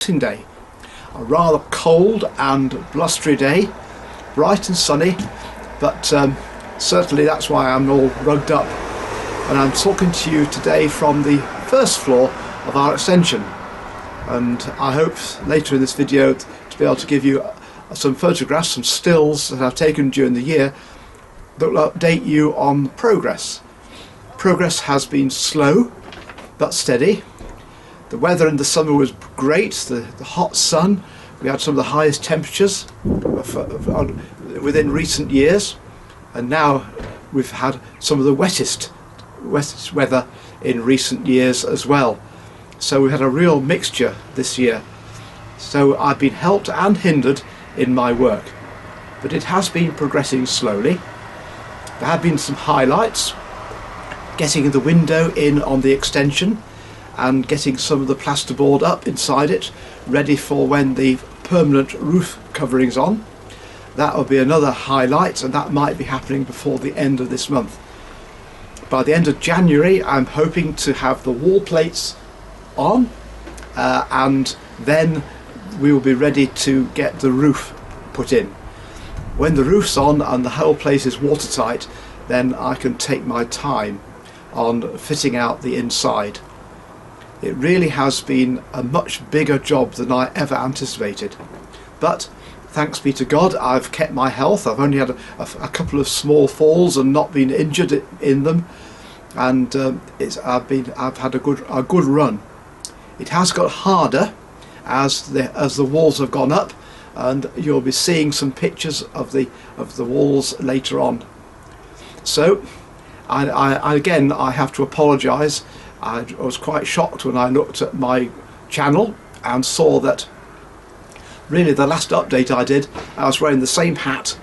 Day. A rather cold and blustery day, bright and sunny, but certainly that's why I'm all rugged up, and I'm talking to you today from the first floor of our extension, and I hope later in this video to be able to give you some photographs, some stills that I've taken during the year that will update you on progress. Progress has been slow but steady. The weather in the summer was great, the hot sun. We had some of the highest temperatures within recent years, and now we've had some of the wettest weather in recent years as well. So we had a real mixture this year. So I've been helped and hindered in my work, but it has been progressing slowly. There have been some highlights, getting the window in on the extension and getting some of the plasterboard up inside it, ready for when the permanent roof covering's on. That will be another highlight, and that might be happening before the end of this month. By the end of January, I'm hoping to have the wall plates on, and then we will be ready to get the roof put in. When the roof's on and the whole place is watertight, then I can take my time on fitting out the inside. It really has been a much bigger job than I ever anticipated, but thanks be to God I've kept my health. I've only had a couple of small falls and not been injured in them, and I've had a good run. It has got harder as the walls have gone up, and you'll be seeing some pictures of the walls later on. So again, I have to apologise. I was quite shocked when I looked at my channel and saw that really the last update I did, I was wearing the same hat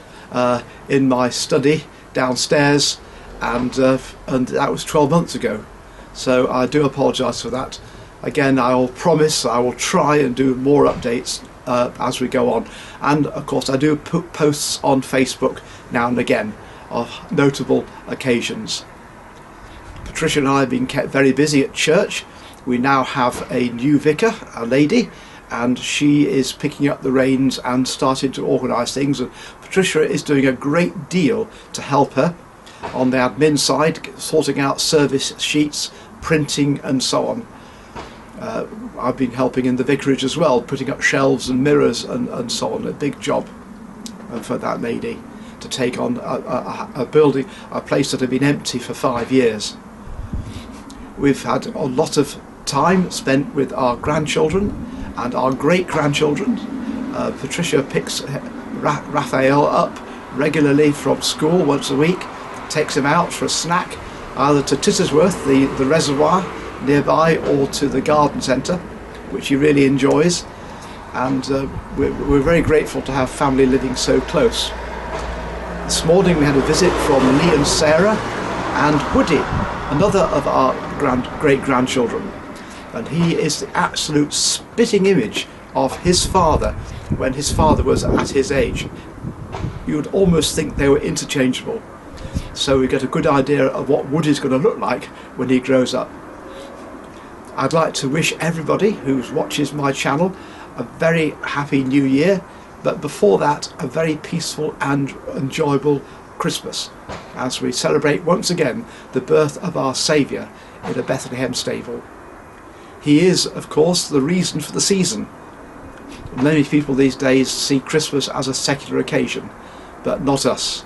in my study downstairs, and that was 12 months ago. So I do apologise for that. Again, I will promise I will try and do more updates as we go on, and of course I do put posts on Facebook now and again of notable occasions. Patricia and I have been kept very busy at church. We now have a new vicar, a lady, and she is picking up the reins and starting to organise things, and Patricia is doing a great deal to help her on the admin side, sorting out service sheets, printing and so on. I've been helping in the vicarage as well, putting up shelves and mirrors and so on. A big job for that lady to take on a building, a place that had been empty for 5 years. We've had a lot of time spent with our grandchildren and our great-grandchildren. Patricia picks Raphael up regularly from school once a week, takes him out for a snack, either to Tittersworth, the reservoir nearby, or to the garden centre, which he really enjoys. And we're very grateful to have family living so close. This morning we had a visit from Lee and Sarah and Woody, another of our great-grandchildren, and he is the absolute spitting image of his father when his father was at his age. You would almost think they were interchangeable, so we get a good idea of what Woody's going to look like when he grows up. I'd like to wish everybody who watches my channel a very happy new year, but before that a very peaceful and enjoyable Christmas, as we celebrate once again the birth of our Saviour in a Bethlehem stable. He is, of course, the reason for the season. Many people these days see Christmas as a secular occasion, but not us.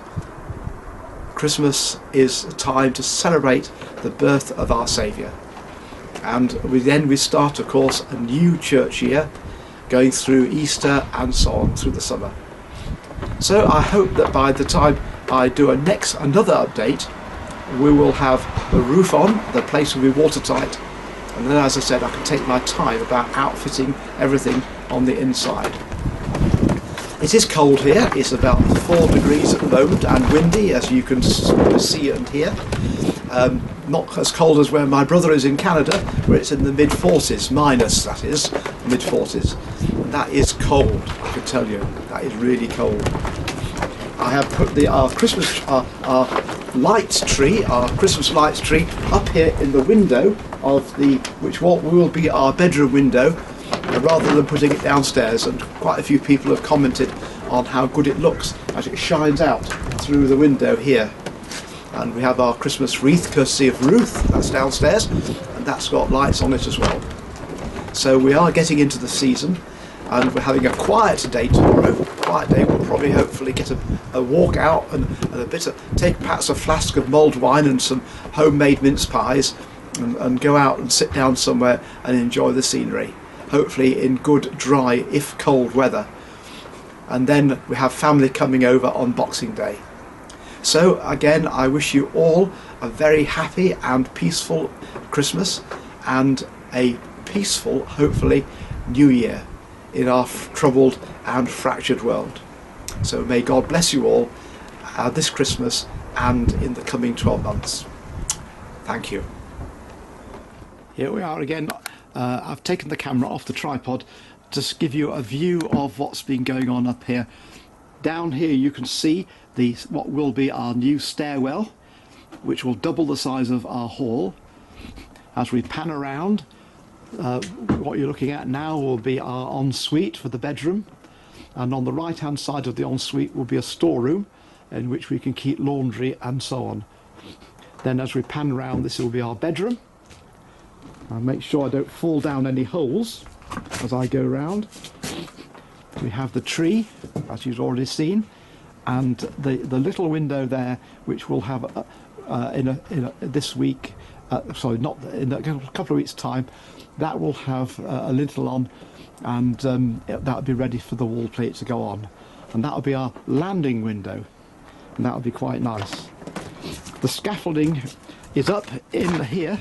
Christmas is a time to celebrate the birth of our Saviour, and we start, of course, a new church year, going through Easter and so on through the summer. So I hope that by the time I do another update, we will have the roof on, the place will be watertight, and then, as I said, I can take my time about outfitting everything on the inside. It is cold here. It's about 4 degrees at the moment and windy, as you can see and hear. Not as cold as where my brother is in Canada, where it's in the mid-40s, minus, that is, mid-40s. And that is cold, I can tell you. That is really cold. I have put our Christmas lights tree up here in the window of which will be our bedroom window, rather than putting it downstairs, and quite a few people have commented on how good it looks as it shines out through the window here. And we have our Christmas wreath courtesy of Ruth, that's downstairs, and that's got lights on it as well. So we are getting into the season, and we're having a quiet day tomorrow. Quiet day, we'll probably hopefully get a walk out and a bit of, take perhaps a flask of mulled wine and some homemade mince pies, and go out and sit down somewhere and enjoy the scenery, hopefully in good, dry, if cold weather. And then we have family coming over on Boxing Day. So again, I wish you all a very happy and peaceful Christmas, and a peaceful, hopefully, New Year in our troubled and fractured world. So may God bless you all this Christmas and in the coming 12 months. Thank you. Here we are again. I've taken the camera off the tripod to give you a view of what's been going on up here. Down here you can see what will be our new stairwell, which will double the size of our hall. As we pan around, what you're looking at now will be our ensuite for the bedroom, and on the right hand side of the ensuite will be a storeroom in which we can keep laundry and so on. Then as we pan around, this will be our bedroom. I'll make sure I don't fall down any holes as I go around. We have the tree, as you've already seen, and the little window there, which will have this week, sorry, not in a couple of weeks' time, that will have a lintel on, and that'll be ready for the wall plate to go on, and that'll be our landing window, and that'll be quite nice. The scaffolding is up in here,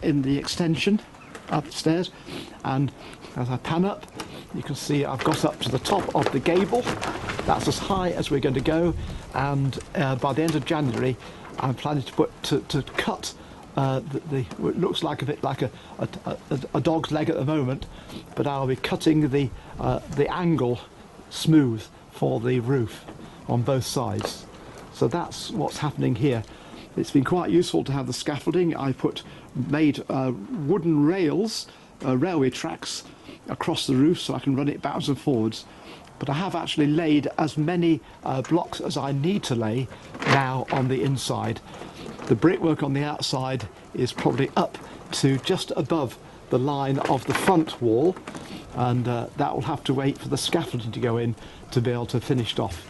in the extension upstairs, and as I pan up, you can see I've got up to the top of the gable. That's as high as we're going to go, and by the end of January I'm planning to cut it looks like a bit like a dog's leg at the moment, but I'll be cutting the angle smooth for the roof on both sides. So that's what's happening here. It's been quite useful to have the scaffolding. I made wooden rails, railway tracks across the roof so I can run it backwards and forwards. But I have actually laid as many blocks as I need to lay now on the inside. The brickwork on the outside is probably up to just above the line of the front wall, and that will have to wait for the scaffolding to go in to be able to finish it off.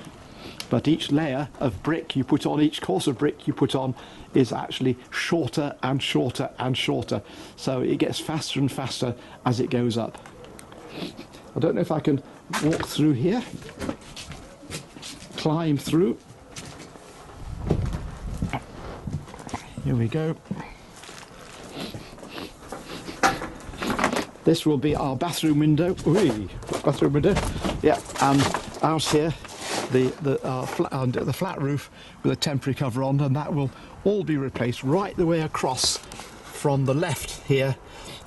But each layer of brick you put on, each course of brick you put on, is actually shorter and shorter and shorter. So it gets faster and faster as it goes up. I don't know if I can walk through here, climb through. Here we go. This will be our bathroom window. Ooh, bathroom window. Yeah, and out here, the flat roof with a temporary cover on, and that will all be replaced right the way across from the left here,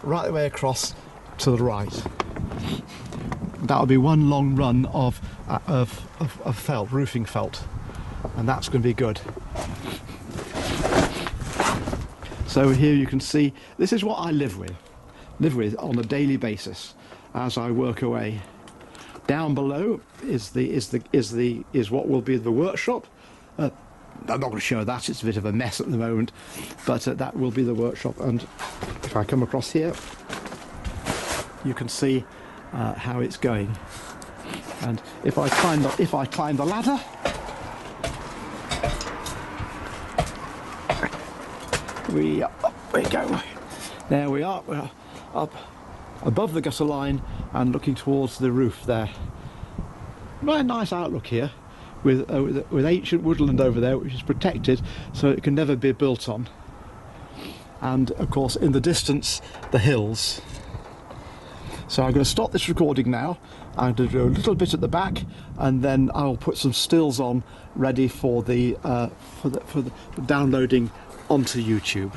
right the way across to the right. That'll be one long run of felt, roofing felt, and that's going to be good. So here you can see this is what I live with on a daily basis as I work away. Down below is what will be the workshop. I'm not going to show that, it's a bit of a mess at the moment, but that will be the workshop. And if I come across here, you can see how it's going. And if I climb the ladder, up we go. There we are. We're up above the gutter line and looking towards the roof there. Very nice outlook here, with ancient woodland over there, which is protected so it can never be built on. And of course in the distance the hills. So I'm going to stop this recording now. I'm going to do a little bit at the back, and then I'll put some stills on ready for the downloading onto YouTube.